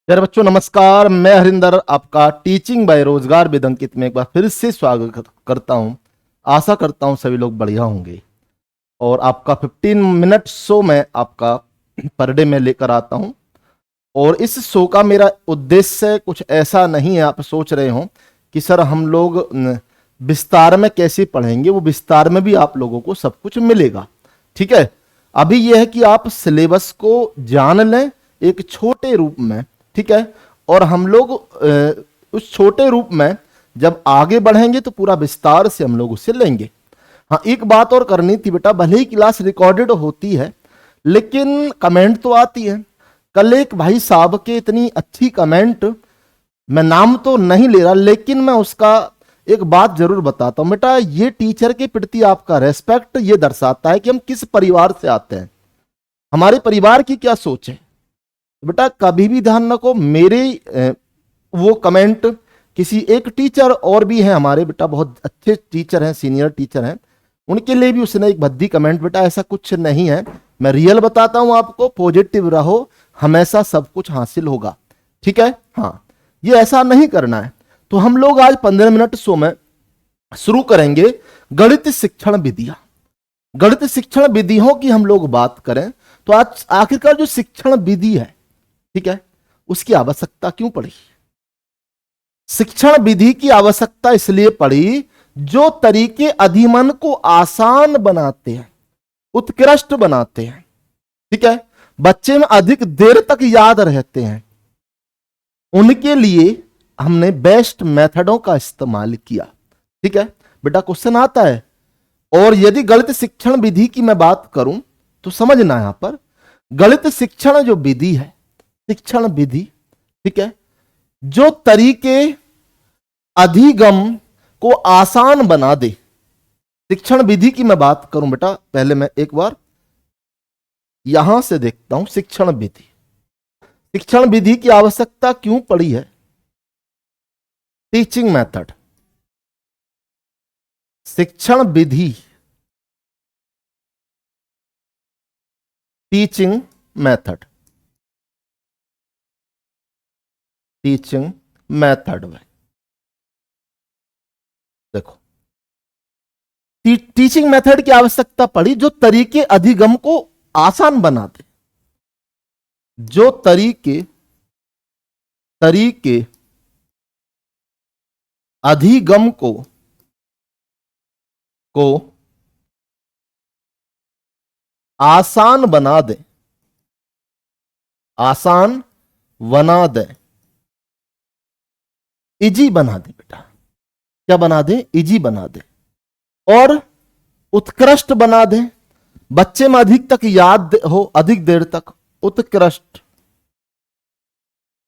प्यारे बच्चों नमस्कार। मैं हरिंदर आपका टीचिंग बाय रोजगार विद अंकित में एक बार फिर से स्वागत करता हूं। आशा करता हूं सभी लोग बढ़िया होंगे और आपका 15 मिनट शो मैं आपका पर डे में लेकर आता हूं। और इस शो का मेरा उद्देश्य कुछ ऐसा नहीं है आप सोच रहे हो कि सर हम लोग विस्तार में कैसे पढ़ेंगे। वो विस्तार में भी आप लोगों को सब कुछ मिलेगा, ठीक है। अभी यह है कि आप सिलेबस को जान लें एक छोटे रूप में, ठीक है। और हम लोग उस छोटे रूप में जब आगे बढ़ेंगे तो पूरा विस्तार से हम लोग उसे लेंगे। हाँ, एक बात और करनी थी बेटा, भले ही क्लास रिकॉर्डेड होती है लेकिन कमेंट तो आती है। कल एक भाई साहब के इतनी अच्छी कमेंट, मैं नाम तो नहीं ले रहा लेकिन मैं उसका एक बात जरूर बताता हूं बेटा। ये टीचर के प्रति आपका रेस्पेक्ट ये दर्शाता है कि हम किस परिवार से आते हैं, हमारे परिवार की क्या सोच है। बेटा कभी भी ध्यान रखो, मेरे वो कमेंट किसी एक टीचर और भी हैं हमारे बेटा, बहुत अच्छे टीचर हैं, सीनियर टीचर हैं, उनके लिए भी उसने एक भद्दी कमेंट। बेटा ऐसा कुछ नहीं है, मैं रियल बताता हूं आपको। पॉजिटिव रहो, हमेशा सब कुछ हासिल होगा, ठीक है। हाँ, ये ऐसा नहीं करना है। तो हम लोग आज 15 मिनट शो में शुरू करेंगे गणित शिक्षण विधियां। गणित शिक्षण विधियों की हम लोग बात करें तो आज आखिरकार जो शिक्षण विधि है, ठीक है, उसकी आवश्यकता क्यों पड़ी। शिक्षण विधि की आवश्यकता इसलिए पड़ी जो तरीके अधिगम को आसान बनाते हैं, उत्कृष्ट बनाते हैं, ठीक है, बच्चे में अधिक देर तक याद रहते हैं, उनके लिए हमने बेस्ट मेथडों का इस्तेमाल किया, ठीक है। बेटा क्वेश्चन आता है, और यदि गणित शिक्षण विधि की मैं बात करूं तो समझना यहां पर गणित शिक्षण जो विधि है, शिक्षण विधि, ठीक है, जो तरीके अधिगम को आसान बना दे। शिक्षण विधि की मैं बात करूं बेटा, पहले मैं एक बार यहां से देखता हूं शिक्षण विधि। शिक्षण विधि की आवश्यकता क्यों पड़ी है। टीचिंग मेथड, शिक्षण विधि, टीचिंग मेथड, टीचिंग मेथड में देखो, टीचिंग मेथड की आवश्यकता पड़ी जो तरीके अधिगम को आसान बना दे। जो तरीके अधिगम को आसान बना दे, आसान बना दे, इजी बना दे। बेटा क्या बना दे, इजी बना दे, और उत्कृष्ट बना दे, बच्चे में अधिक तक याद हो, अधिक देर तक, उत्कृष्ट,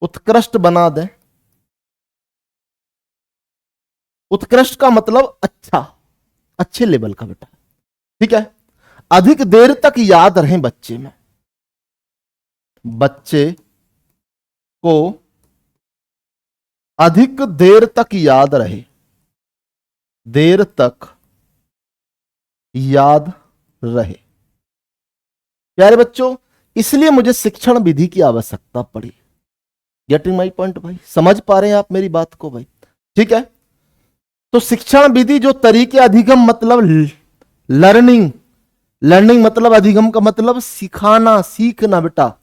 उत्कृष्ट बना दे। उत्कृष्ट का मतलब अच्छा, अच्छे लेवल का बेटा, ठीक है। अधिक देर तक याद रहे बच्चे में, बच्चे को अधिक देर तक याद रहे, देर तक याद रहे। प्यारे बच्चों, इसलिए मुझे शिक्षण विधि की आवश्यकता पड़ी। गेटिंग माई पॉइंट भाई, समझ पा रहे हैं आप मेरी बात को भाई, ठीक है। तो शिक्षण विधि जो तरीके अधिगम मतलब लर्निंग, लर्निंग मतलब अधिगम का मतलब सिखाना, सीखना बेटा।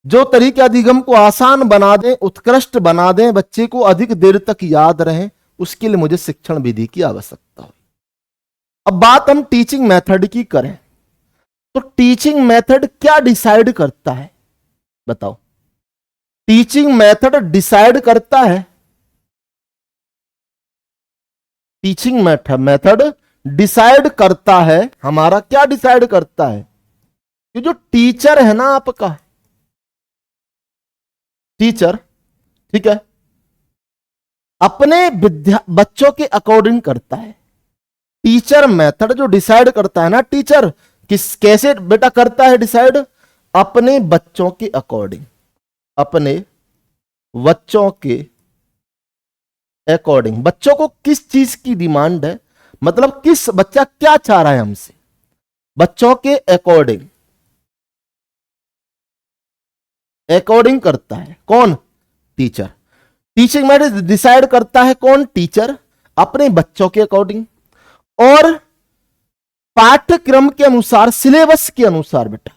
जो तरीके अधिगम को आसान बना दें, उत्कृष्ट बना दें, बच्चे को अधिक देर तक याद रहे, उसके लिए मुझे शिक्षण विधि की आवश्यकता हुई। अब बात हम टीचिंग मेथड की करें तो टीचिंग मेथड क्या डिसाइड करता है, बताओ। टीचिंग मेथड डिसाइड करता है, टीचिंग मेथड डिसाइड करता है हमारा, क्या डिसाइड करता है कि जो टीचर है ना आपका, टीचर, ठीक है, अपने बच्चों के अकॉर्डिंग करता है। टीचर मेथड जो डिसाइड करता है ना, टीचर कैसे बेटा करता है डिसाइड, अपने बच्चों के अकॉर्डिंग, अपने बच्चों के अकॉर्डिंग। बच्चों को किस चीज की डिमांड है, मतलब किस बच्चा क्या चाह रहा है हमसे, बच्चों के अकॉर्डिंग, अकॉर्डिंग करता है कौन? टीचर। टीचिंग मेथड डिसाइड करता है कौन? टीचर, अपने बच्चों के अकॉर्डिंग और पाठ्यक्रम के अनुसार, सिलेबस के अनुसार बेटा,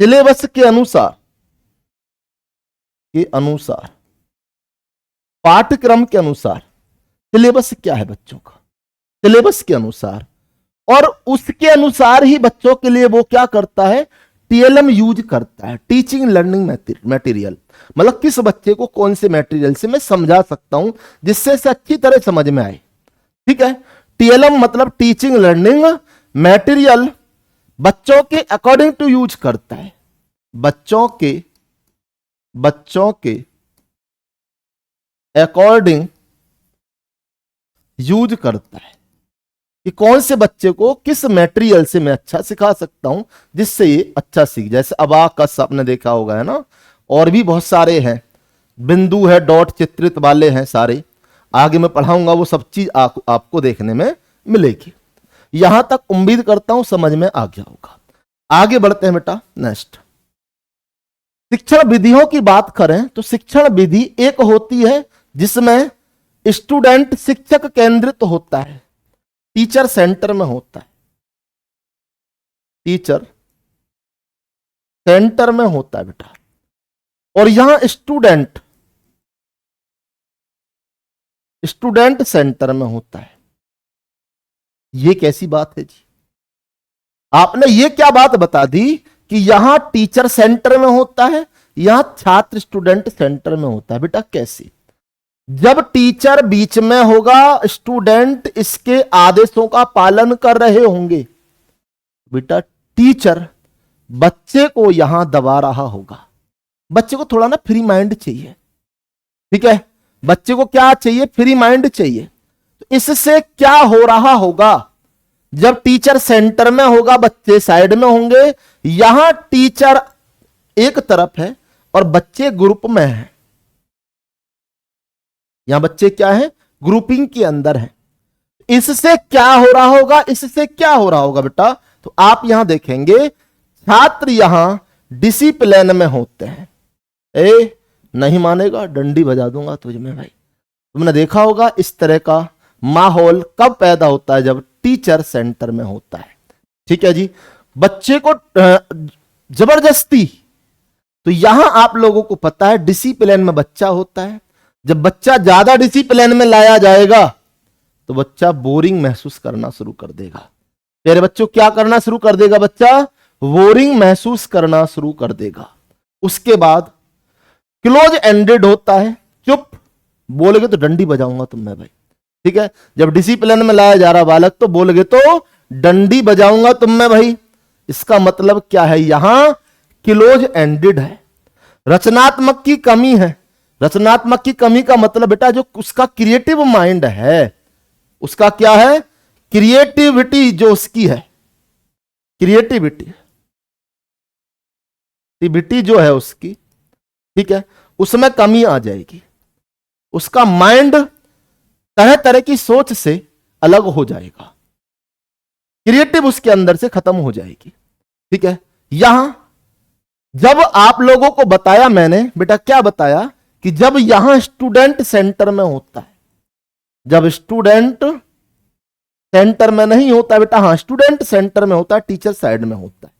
सिलेबस के अनुसार, पाठ्यक्रम के अनुसार। सिलेबस क्या है बच्चों का? सिलेबस के अनुसार, और उसके अनुसार ही बच्चों के लिए वो क्या करता है? टीएलएम यूज करता है, टीचिंग लर्निंग मटेरियल। मतलब किस बच्चे को कौन से मटेरियल से मैं समझा सकता हूं जिससे से अच्छी तरह समझ में आए। ठीक है, टीएलएम मतलब टीचिंग लर्निंग मटेरियल बच्चों के अकॉर्डिंग टू यूज करता है, बच्चों के अकॉर्डिंग यूज करता है कि कौन से बच्चे को किस मटेरियल से मैं अच्छा सिखा सकता हूं जिससे ये अच्छा सीख। जैसे अबाकस आपने देखा होगा, है ना, और भी बहुत सारे हैं, बिंदु है, डॉट चित्रित वाले हैं सारे, आगे मैं पढ़ाऊंगा वो सब चीज आपको देखने में मिलेगी। यहां तक उम्मीद करता हूं समझ में आ गया होगा। आगे बढ़ते हैं बेटा, नेक्स्ट शिक्षण विधियों की बात करें तो शिक्षण विधि एक होती है जिसमें स्टूडेंट शिक्षक केंद्रित होता है, टीचर सेंटर में होता है, टीचर सेंटर में होता है बेटा, और यहां स्टूडेंट सेंटर में होता है। ये कैसी बात है जी? आपने ये क्या बात बता दी कि यहां टीचर सेंटर में होता है, यहां छात्र स्टूडेंट सेंटर में होता है। बेटा कैसे? जब टीचर बीच में होगा, स्टूडेंट इसके आदेशों का पालन कर रहे होंगे। बेटा टीचर बच्चे को यहां दबा रहा होगा, बच्चे को थोड़ा ना फ्री माइंड चाहिए। ठीक है, बच्चे को क्या चाहिए? फ्री माइंड चाहिए। तो इससे क्या हो रहा होगा? जब टीचर सेंटर में होगा, बच्चे साइड में होंगे, यहां टीचर एक तरफ है और बच्चे ग्रुप में हैं। यहां बच्चे क्या है? ग्रुपिंग के अंदर है। इससे क्या हो रहा होगा? इससे क्या हो रहा होगा बेटा? तो आप यहां देखेंगे छात्र यहां डिसिप्लिन में होते हैं। नहीं मानेगा डंडी बजा दूंगा तुझ में भाई। तुमने देखा होगा इस तरह का माहौल कब पैदा होता है? जब टीचर सेंटर में होता है। ठीक है जी, बच्चे को जबरदस्ती, तो यहां आप लोगों को पता है डिसिप्लिन में बच्चा होता है। जब बच्चा ज्यादा डिसिप्लिन में लाया जाएगा तो बच्चा बोरिंग महसूस करना शुरू कर देगा। प्यारे बच्चों, क्या करना शुरू कर देगा? बच्चा बोरिंग महसूस करना शुरू कर देगा। उसके बाद क्लोज एंडेड होता है, चुप बोलोगे तो डंडी बजाऊंगा तुम में भाई। ठीक है, जब डिसिप्लिन में लाया जा रहा बालक तो बोलोगे तो डंडी बजाऊंगा तुम में भाई। इसका मतलब क्या है? यहां क्लोज एंडेड है, रचनात्मक की कमी है। रचनात्मक की कमी का मतलब बेटा जो उसका क्रिएटिव माइंड है, उसका क्या है? क्रिएटिविटी जो उसकी है, क्रिएटिविटी जो है उसकी, ठीक है, उसमें कमी आ जाएगी। उसका माइंड तरह तरह की सोच से अलग हो जाएगा, क्रिएटिव उसके अंदर से खत्म हो जाएगी। ठीक है, यहां जब आप लोगों को बताया मैंने बेटा, क्या बताया कि जब यहां स्टूडेंट सेंटर में होता है, जब स्टूडेंट सेंटर में नहीं होता बेटा, हाँ स्टूडेंट सेंटर में होता है, टीचर साइड में होता है।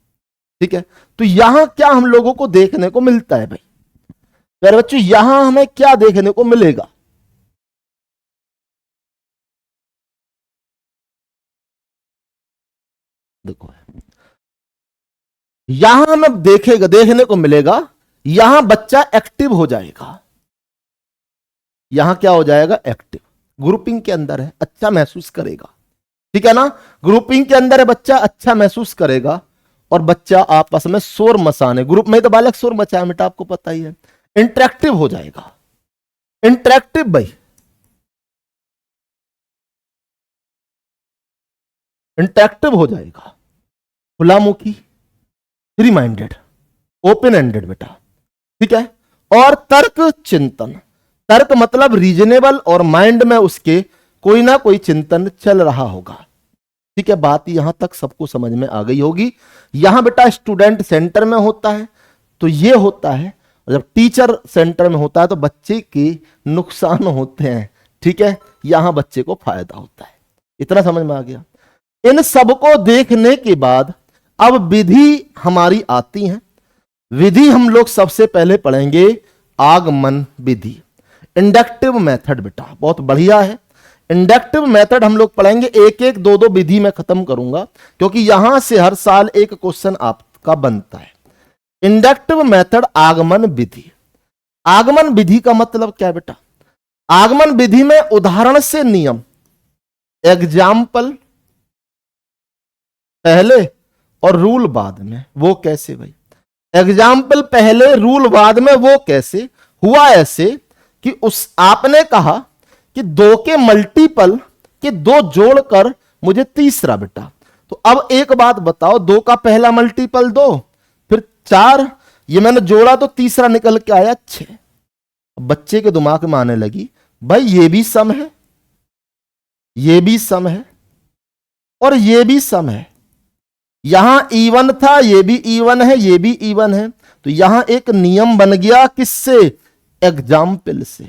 ठीक है, तो यहां क्या हम लोगों को देखने को मिलता है भाई? प्यारे बच्चों, यहां हमें क्या देखने को मिलेगा? देखो यहां हमें देखने को मिलेगा, यहां बच्चा एक्टिव हो जाएगा। यहां क्या हो जाएगा? एक्टिव। ग्रुपिंग के अंदर है, अच्छा महसूस करेगा। ठीक है ना, ग्रुपिंग के अंदर है, बच्चा अच्छा महसूस करेगा। और बच्चा आपस में शोर मचाने, ग्रुप में तो बालक शोर मचाए बेटा, आपको पता ही है। इंटरेक्टिव हो जाएगा, इंटरेक्टिव भाई, इंटरेक्टिव हो जाएगा, खुलामुखी, फ्री माइंडेड, ओपन एंडेड बेटा। ठीक है, और तर्क चिंतन, तर्क मतलब रीजनेबल, और माइंड में उसके कोई ना कोई चिंतन चल रहा होगा। ठीक है, बात यहां तक सबको समझ में आ गई होगी। यहां बेटा स्टूडेंट सेंटर में होता है तो ये होता है, और जब टीचर सेंटर में होता है तो बच्चे के नुकसान होते हैं। ठीक है, यहां बच्चे को फायदा होता है। इतना समझ में आ गया। इन सबको देखने के बाद अब विधि हमारी आती है। विधि हम लोग सबसे पहले पढ़ेंगे आगमन विधि, इंडक्टिव मेथड। बेटा बहुत बढ़िया है, इंडक्टिव मेथड हम लोग पढ़ेंगे। एक एक दो दो विधि में खत्म करूंगा क्योंकि यहां से हर साल एक क्वेश्चन आपका बनता है। इंडक्टिव मेथड आगमन विधि। आगमन विधि का मतलब क्या है बेटा? आगमन विधि में उदाहरण से नियम, एग्जाम्पल पहले और रूल बाद में। वो कैसे भाई? एग्जाम्पल पहले रूल बाद में। वो कैसे हुआ? ऐसे कि उस आपने कहा कि 2 के मल्टीपल के 2 जोड़कर मुझे तीसरा। बेटा तो अब एक बात बताओ, 2 का पहला मल्टीपल 2, फिर 4, ये मैंने जोड़ा तो तीसरा निकल के आया 6। बच्चे के दिमाग में आने लगी भाई ये भी सम है, ये भी सम है और ये भी सम है। यहां इवन था, ये भी इवन है, ये भी इवन है। तो यहां एक नियम बन गया किससे? एग्जाम्पल से।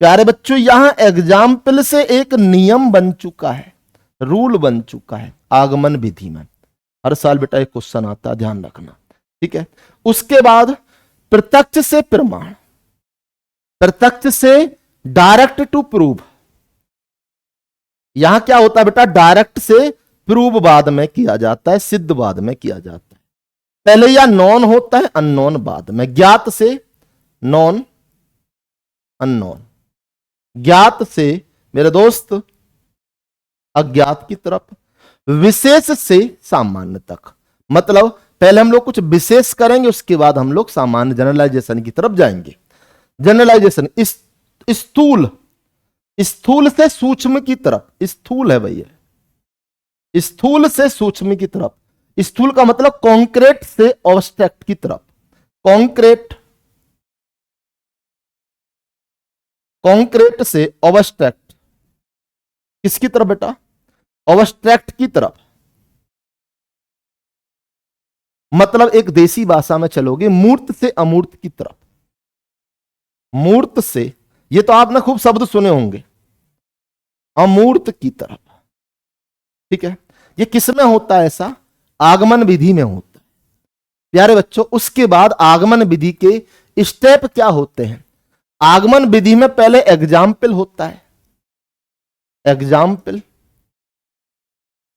प्यारे बच्चों यहां एग्जाम्पल से एक नियम बन चुका है, रूल बन चुका है आगमन विधि में। हर साल बेटा एक क्वेश्चन आता है, ध्यान रखना। ठीक है, उसके बाद प्रत्यक्ष से प्रमाण, प्रत्यक्ष से डायरेक्ट टू प्रूव। यहां क्या होता है बेटा? डायरेक्ट से प्रूव बाद में किया जाता है, सिद्ध बाद में किया जाता है। पहले या नॉन होता है, अननोन बाद में। ज्ञात से नॉन, अननोन। ज्ञात से मेरे दोस्त अज्ञात की तरफ, विशेष से सामान्य तक। मतलब पहले हम लोग कुछ विशेष करेंगे, उसके बाद हम लोग सामान्य जनरलाइजेशन की तरफ जाएंगे। जनरलाइजेशन स्थूल, स्थूल से सूक्ष्म की तरफ। स्थूल है भैया, स्थूल से सूक्ष्म की तरफ। स्थूल का मतलब कॉन्क्रीट से एब्स्ट्रैक्ट की तरफ। कॉन्क्रीट, कॉन्क्रीट से एब्स्ट्रैक्ट किसकी तरफ बेटा? एब्स्ट्रैक्ट की तरफ। मतलब एक देसी भाषा में चलोगे, मूर्त से अमूर्त की तरफ। मूर्त से, ये तो आपने खूब शब्द सुने होंगे, अमूर्त की तरफ। ठीक है, ये किस में होता है ऐसा? आगमन विधि में होता है। प्यारे बच्चों उसके बाद आगमन विधि के स्टेप क्या होते हैं? आगमन विधि में पहले एग्जाम्पल होता है, एग्जाम्पल।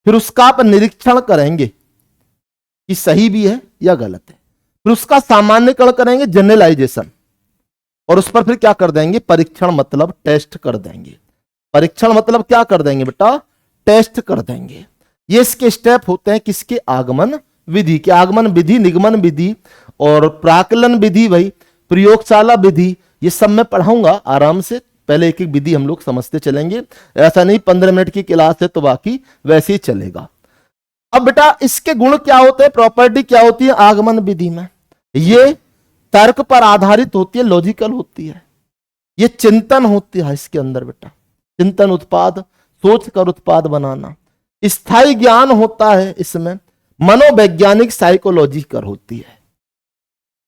फिर उसका आप निरीक्षण करेंगे कि सही भी है या गलत है। फिर उसका सामान्यकरण करेंगे, जनरलाइजेशन। और उस पर फिर क्या कर देंगे? परीक्षण, मतलब टेस्ट कर देंगे। परीक्षण मतलब क्या कर देंगे बेटा? टेस्ट कर देंगे। ये इसके स्टेप होते हैं किसके? आगमन विधि के। आगमन विधि, निगमन विधि और प्राकलन विधि, भाई प्रयोगशाला विधि, ये सब मैं पढ़ाऊंगा आराम से। पहले एक एक विधि हम लोग समझते चलेंगे। ऐसा नहीं 15 मिनट की क्लास है तो बाकी वैसे ही चलेगा। अब बेटा इसके गुण क्या होते हैं, प्रॉपर्टी क्या होती है आगमन विधि में? ये तर्क पर आधारित होती है, लॉजिकल होती है। ये चिंतन होती है इसके अंदर बेटा, चिंतन, उत्पाद, सोच कर उत्पाद बनाना। स्थायी ज्ञान होता है इसमें, मनोवैज्ञानिक साइकोलॉजिकल होती है,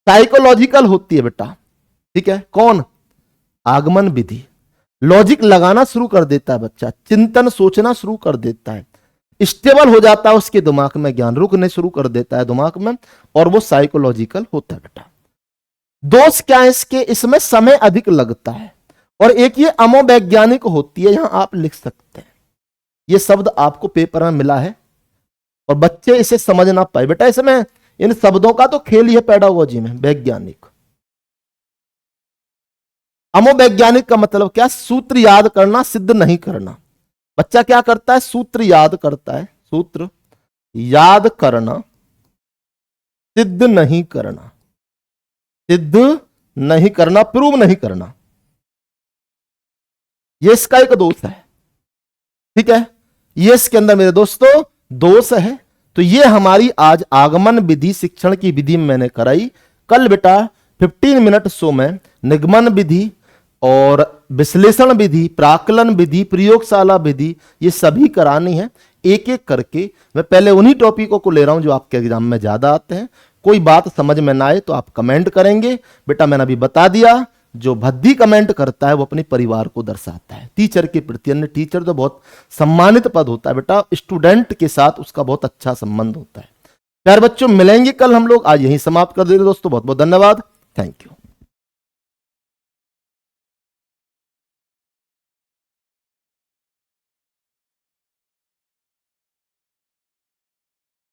साइकोलॉजिकल होती है बेटा। ठीक है, कौन? आगमन विधि। लॉजिक लगाना शुरू कर देता है बच्चा, चिंतन सोचना शुरू कर देता है, स्टेबल हो जाता है उसके दिमाग में, ज्ञान रुकने शुरू कर देता है दिमाग में, और वो साइकोलॉजिकल होता है बेटा। दोष क्या है इसके? इसमें समय अधिक लगता है। और एक ये अमोवैज्ञानिक होती है, यहां आप लिख सकते हैं। ये शब्द आपको पेपर में मिला है और बच्चे इसे समझ ना पाए बेटा। इसमें इन शब्दों का तो खेल ही है पेडागोजी में। वैज्ञानिक, अमोवैज्ञानिक का मतलब क्या? सूत्र याद करना, सिद्ध नहीं करना। बच्चा क्या करता है? सूत्र याद करता है, सूत्र याद करना, सिद्ध नहीं करना, सिद्ध नहीं करना, प्रूव नहीं करना। ये इसका एक दोष है। ठीक है, ये इसके अंदर मेरे दोस्तों दोष है। तो ये हमारी आज आगमन विधि शिक्षण की विधि में मैंने कराई। कल बेटा 15 मिनट शो में निगमन विधि और विश्लेषण विधि, प्राकलन विधि, प्रयोगशाला विधि, ये सभी करानी है। एक एक करके मैं पहले उन्हीं टॉपिकों को ले रहा हूं जो आपके एग्जाम में ज्यादा आते हैं। कोई बात समझ में ना आए तो आप कमेंट करेंगे। बेटा मैंने अभी बता दिया, जो भद्दी कमेंट करता है वो अपने परिवार को दर्शाता है टीचर के प्रति। अन्य टीचर तो बहुत सम्मानित पद होता है बेटा, स्टूडेंट के साथ उसका बहुत अच्छा संबंध होता है। प्यारे बच्चों, मिलेंगे कल हम लोग। आज यहीं समाप्त कर दे रहे दोस्तों। बहुत बहुत धन्यवाद। Thank you.